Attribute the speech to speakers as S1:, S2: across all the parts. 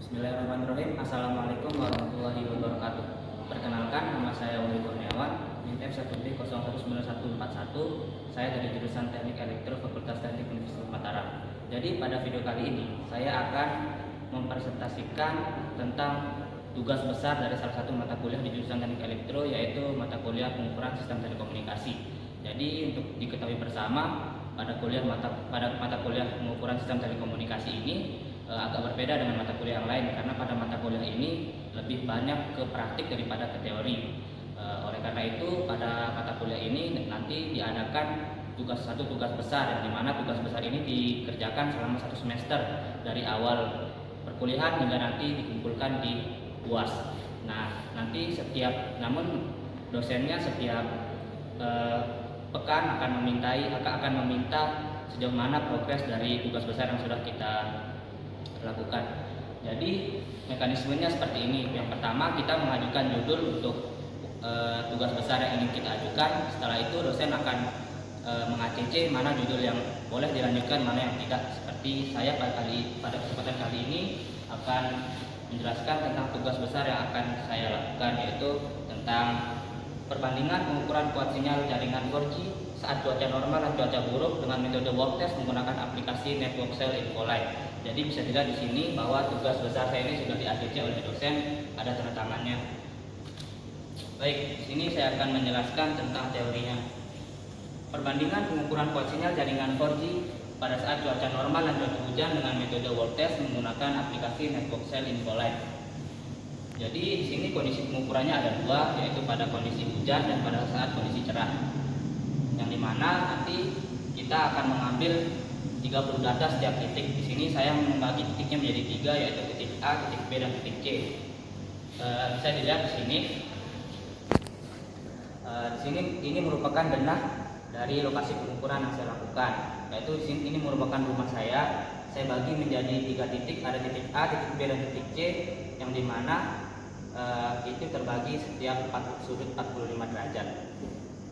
S1: Bismillahirrahmanirrahim. Assalamualaikum warahmatullahi wabarakatuh. Perkenalkan, nama saya Wahyu Kurniawan, NIM F1B019141. Saya dari jurusan Teknik Elektro Fakultas Teknik Universitas Mataram. Jadi pada video kali ini saya akan mempresentasikan tentang tugas besar dari salah satu mata kuliah di jurusan Teknik Elektro, yaitu mata kuliah pengukuran sistem telekomunikasi. Jadi untuk diketahui bersama, pada mata kuliah pengukuran sistem telekomunikasi ini agak berbeda dengan mata kuliah yang lain, karena pada mata kuliah ini lebih banyak ke praktik daripada ke teori. Oleh karena itu pada mata kuliah ini nanti diadakan satu tugas besar, yang dimana tugas besar ini dikerjakan selama 1 semester dari awal perkuliahan hingga nanti dikumpulkan di UAS. Nah, nanti namun dosennya setiap pekan akan meminta sejauh mana progres dari tugas besar yang sudah kita lakukan. Jadi mekanismenya seperti ini. Yang pertama, kita mengajukan judul untuk tugas besar yang ingin kita ajukan. Setelah itu dosen akan meng-ACC mana judul yang boleh dilanjutkan, mana yang tidak. Seperti saya pada kesempatan kali ini akan menjelaskan tentang tugas besar yang akan saya lakukan, yaitu tentang perbandingan pengukuran kuat sinyal jaringan 4G saat cuaca normal dan cuaca buruk dengan metode walk test menggunakan aplikasi Network Cell Infolite. Jadi bisa dilihat di sini bahwa tugas besar saya ini sudah di-ACC oleh dosen, ada tanda tangannya. Baik, di sini saya akan menjelaskan tentang teorinya. Perbandingan pengukuran kuat sinyal jaringan 4G pada saat cuaca normal dan cuaca hujan dengan metode walk test menggunakan aplikasi Network Cell Infolite. Jadi di sini kondisi pengukurannya ada dua, yaitu pada kondisi hujan dan pada saat kondisi cerah. Yang dimana nanti kita akan mengambil 30 data setiap titik. Di sini saya membagi titiknya menjadi 3, yaitu titik A, titik B, dan titik C. Bisa dilihat di sini. Di sini ini merupakan denah dari lokasi pengukuran yang saya lakukan. Yaitu di sini ini merupakan rumah saya. Saya bagi menjadi 3 titik, ada titik A, titik B, dan titik C, yang dimana itu terbagi setiap sudut 45 derajat.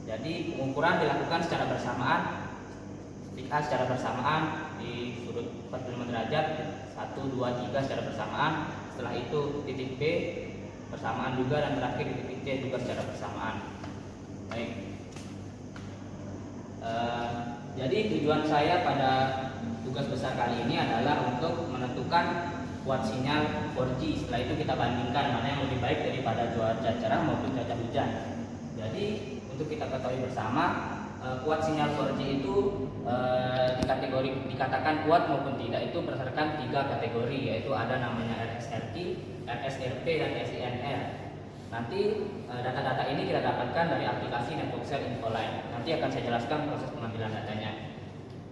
S1: Jadi pengukuran dilakukan secara bersamaan. Titik A secara bersamaan di sudut 45 derajat 1, 2, 3 secara bersamaan. Setelah itu titik B bersamaan juga, dan terakhir di titik C juga secara bersamaan. Baik. Jadi tujuan saya pada tugas besar kali ini adalah untuk menentukan kuat sinyal 4G. Setelah itu kita bandingkan mana yang lebih baik daripada cuaca cerah maupun cuaca hujan. Jadi untuk kita ketahui bersama, kuat sinyal 4G itu dikatakan kuat maupun tidak itu berdasarkan 3 kategori, yaitu ada namanya RSRT, RSRP, dan SINR. Nanti data-data ini kita dapatkan dari aplikasi Network Cell Infolite. Nanti akan saya jelaskan proses pengambilan datanya.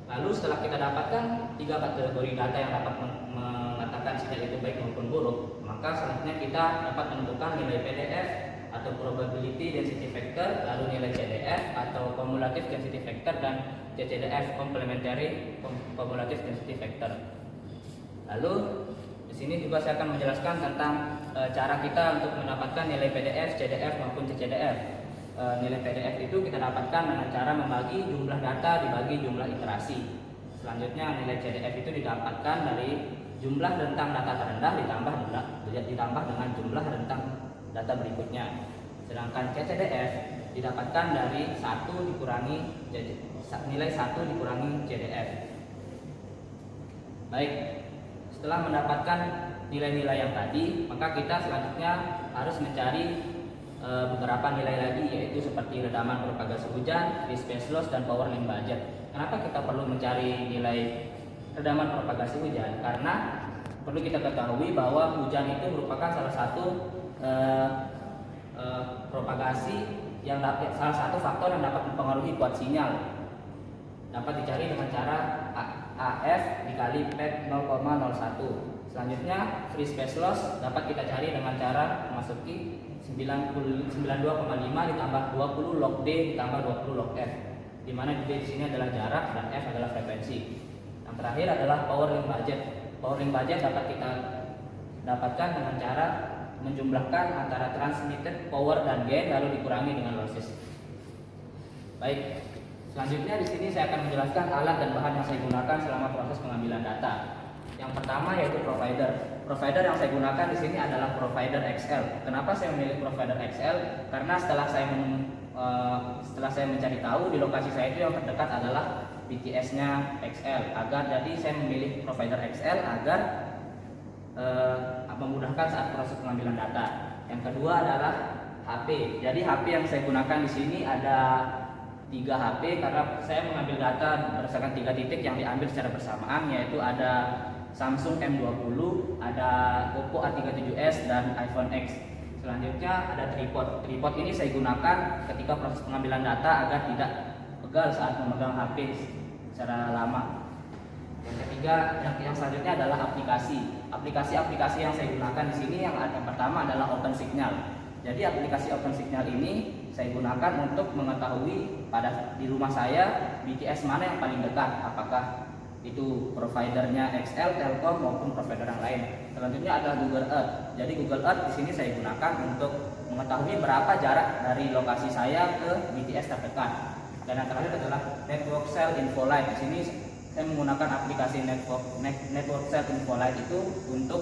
S1: Lalu setelah kita dapatkan 3 kategori data yang dapat mengatakan sinyal itu baik maupun buruk, maka selanjutnya kita dapat menentukan nilai PDF atau probability density factor, lalu nilai CDF atau cumulative density factor, dan CCDF complementary cumulative density factor. Lalu di sini juga saya akan menjelaskan tentang cara kita untuk mendapatkan nilai PDF, CDF maupun CCDF. Nilai PDF itu kita dapatkan dengan cara membagi jumlah data dibagi jumlah iterasi. Selanjutnya nilai CDF itu didapatkan dari jumlah rentang data terendah ditambah dengan jumlah rentang data berikutnya. Sedangkan CCDF didapatkan dari nilai 1 dikurangi CDF. Baik, setelah mendapatkan nilai-nilai yang tadi, maka kita selanjutnya harus mencari beberapa nilai lagi, yaitu seperti redaman propagasi hujan, free space loss, dan power line budget. Kenapa kita perlu mencari nilai redaman propagasi hujan? Karena perlu kita ketahui bahwa hujan itu merupakan salah satu salah satu faktor yang dapat mempengaruhi kuat sinyal. Dapat dicari dengan cara AF dikali PET 0,01. Selanjutnya free space loss dapat kita cari dengan cara memasuki 92,5 ditambah 20 log D ditambah 20 log F, di mana D di sini adalah jarak dan F adalah frekuensi. Yang terakhir adalah power line budget. Power line budget dapat kita dapatkan dengan cara menjumlahkan antara transmitted power dan gain lalu dikurangi dengan losses. Baik, selanjutnya di sini saya akan menjelaskan alat dan bahan yang saya gunakan selama proses pengambilan data. Yang pertama yaitu provider. Provider yang saya gunakan di sini adalah provider XL. Kenapa saya memilih provider XL? Karena setelah saya mencari tahu di lokasi saya itu yang terdekat adalah BTS-nya XL. Jadi saya memilih provider XL agar memudahkan saat proses pengambilan data. Yang kedua adalah HP. Jadi HP yang saya gunakan di sini ada 3 HP karena saya mengambil data berdasarkan 3 titik yang diambil secara bersamaan, yaitu ada Samsung M20, ada Oppo A37s dan iPhone X. Selanjutnya ada tripod. Tripod ini saya gunakan ketika proses pengambilan data agar tidak pegal saat memegang HP secara lama. Yang ketiga, yang selanjutnya adalah aplikasi. Aplikasi yang saya gunakan di sini yang pertama adalah OpenSignal. Jadi aplikasi OpenSignal ini saya gunakan untuk mengetahui di rumah saya BTS mana yang paling dekat, apakah itu providernya XL, Telkom maupun provider yang lain. Selanjutnya ada Google Earth. Jadi Google Earth di sini saya gunakan untuk mengetahui berapa jarak dari lokasi saya ke BTS terdekat. Dan yang terakhir adalah Network Cell Info Light. Di sini saya menggunakan aplikasi Network Cell Info Light itu untuk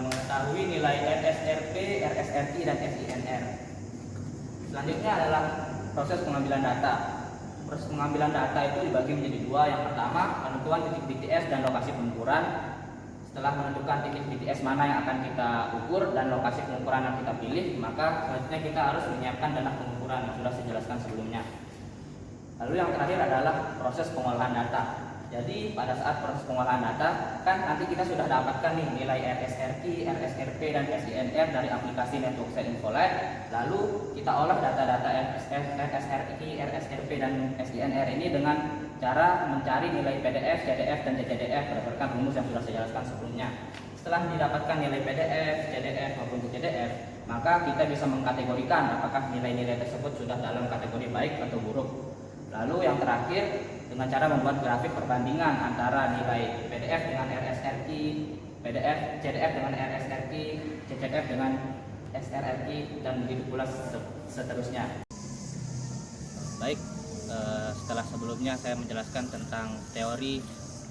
S1: mengetahui nilai RSRP, RSRI dan SINR. Selanjutnya adalah proses pengambilan data. Proses pengambilan data itu dibagi menjadi 2. Yang pertama, penentuan titik BTS dan lokasi pengukuran. Setelah menentukan titik BTS mana yang akan kita ukur dan lokasi pengukuran yang kita pilih, maka selanjutnya kita harus menyiapkan data pengukuran yang sudah saya jelaskan sebelumnya. Lalu yang terakhir adalah proses pengolahan data. Jadi pada saat proses pengolahan data, kan nanti kita sudah dapatkan nih nilai RSRI, RSRP dan SINR dari aplikasi Network Cell Info Light. Lalu kita olah data-data RSRI, RSRP dan SINR ini dengan cara mencari nilai PDF, CDF dan CCDF berdasarkan rumus yang sudah saya jelaskan sebelumnya. Setelah didapatkan nilai PDF, CDF maupun CCDF, maka kita bisa mengkategorikan apakah nilai-nilai tersebut sudah dalam kategori baik atau buruk. Lalu yang terakhir, dengan cara membuat grafik perbandingan antara nilai PDF dengan RSRI, CDF dengan RSRI, CCDF dengan SRRI, dan begitu pula seterusnya. Baik, setelah sebelumnya saya menjelaskan tentang teori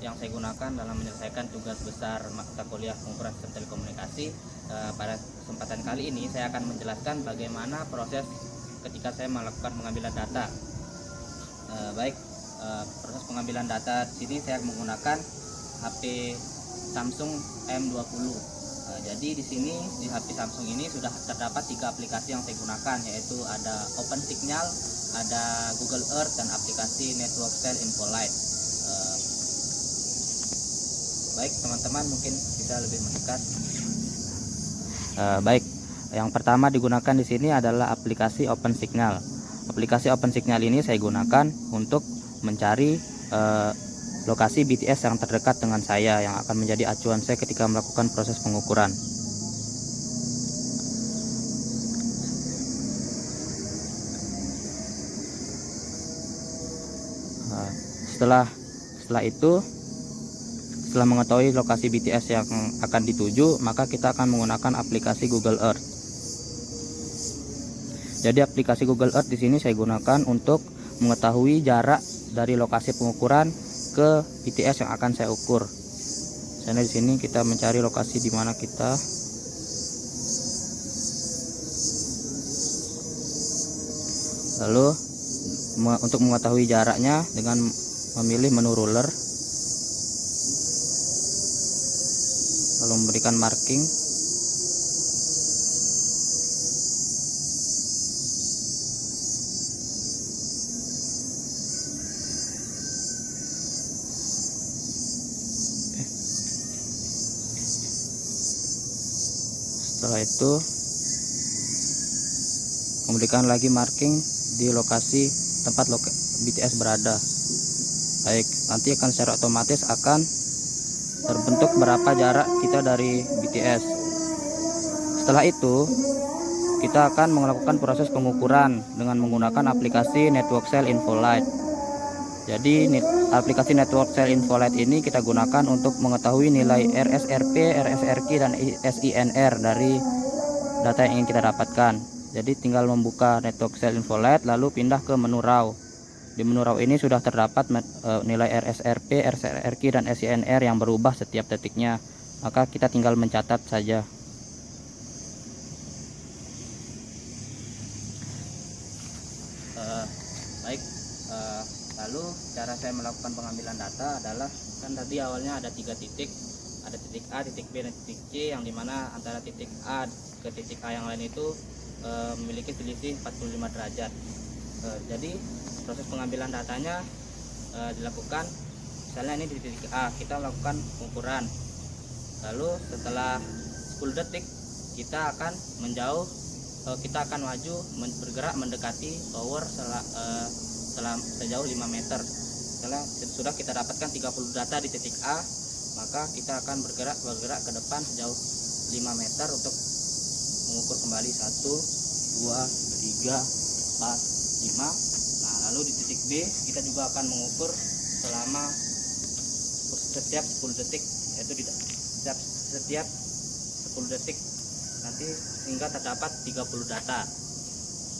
S1: yang saya gunakan dalam menyelesaikan tugas besar mata kuliah pengukuran sistem telekomunikasi. Pada kesempatan kali ini saya akan menjelaskan bagaimana proses ketika saya melakukan pengambilan data. Proses pengambilan data di sini saya menggunakan HP Samsung M20. Jadi di sini di HP Samsung ini sudah terdapat 3 aplikasi yang saya gunakan, yaitu ada OpenSignal, ada Google Earth dan aplikasi Network Cell Info Light. Baik teman-teman, mungkin bisa lebih mendekat. Baik, yang pertama digunakan di sini adalah aplikasi OpenSignal. Aplikasi OpenSignal ini saya gunakan untuk mencari lokasi BTS yang terdekat dengan saya yang akan menjadi acuan saya ketika melakukan proses pengukuran. Setelah itu, setelah mengetahui lokasi BTS yang akan dituju, maka kita akan menggunakan aplikasi Google Earth. Jadi aplikasi Google Earth di sini saya gunakan untuk mengetahui jarak dari lokasi pengukuran ke BTS yang akan saya ukur. Karena di sini kita mencari lokasi di mana kita lalu untuk mengetahui jaraknya dengan memilih menu ruler, lalu memberikan marking. Setelah itu memberikan lagi marking di lokasi tempat BTS berada. Baik, nanti akan secara otomatis akan terbentuk berapa jarak kita dari BTS. Setelah itu kita akan melakukan proses pengukuran dengan menggunakan aplikasi Network Cell Info Light. Jadi aplikasi Network Cell Info Light ini kita gunakan untuk mengetahui nilai RSRP, RSRI dan SINR dari data yang ingin kita dapatkan. Jadi tinggal membuka Network Cell Info Light lalu pindah ke menu RAW. Di menu raw ini sudah terdapat nilai RSRP, RSRQ, dan SINR yang berubah setiap detiknya. Maka kita tinggal mencatat saja. Baik, lalu cara saya melakukan pengambilan data adalah, kan tadi awalnya ada 3 titik, ada titik A, titik B, dan titik C, yang dimana antara titik A ke titik A yang lain itu memiliki selisih 45 derajat. Jadi proses pengambilan datanya dilakukan, misalnya ini di titik A, kita melakukan pengukuran, lalu setelah 10 detik kita akan menjauh, kita akan maju bergerak mendekati tower sejauh 5 meter. Setelah sudah kita dapatkan 30 data di titik A, maka kita akan bergerak ke depan sejauh 5 meter untuk mengukur kembali 1, 2, 3, 4, 5. Nah, lalu di titik B kita juga akan mengukur selama setiap 10 detik, yaitu setiap 10 detik nanti hingga terdapat 30 data.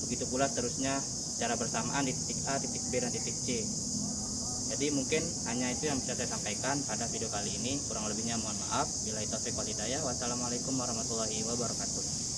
S1: Begitu pula seterusnya secara bersamaan di titik A, titik B, dan titik C. Jadi mungkin hanya itu yang bisa saya sampaikan pada video kali ini. Kurang lebihnya mohon maaf. Billahi taufiq wal hidayah. Wassalamualaikum warahmatullahi wabarakatuh.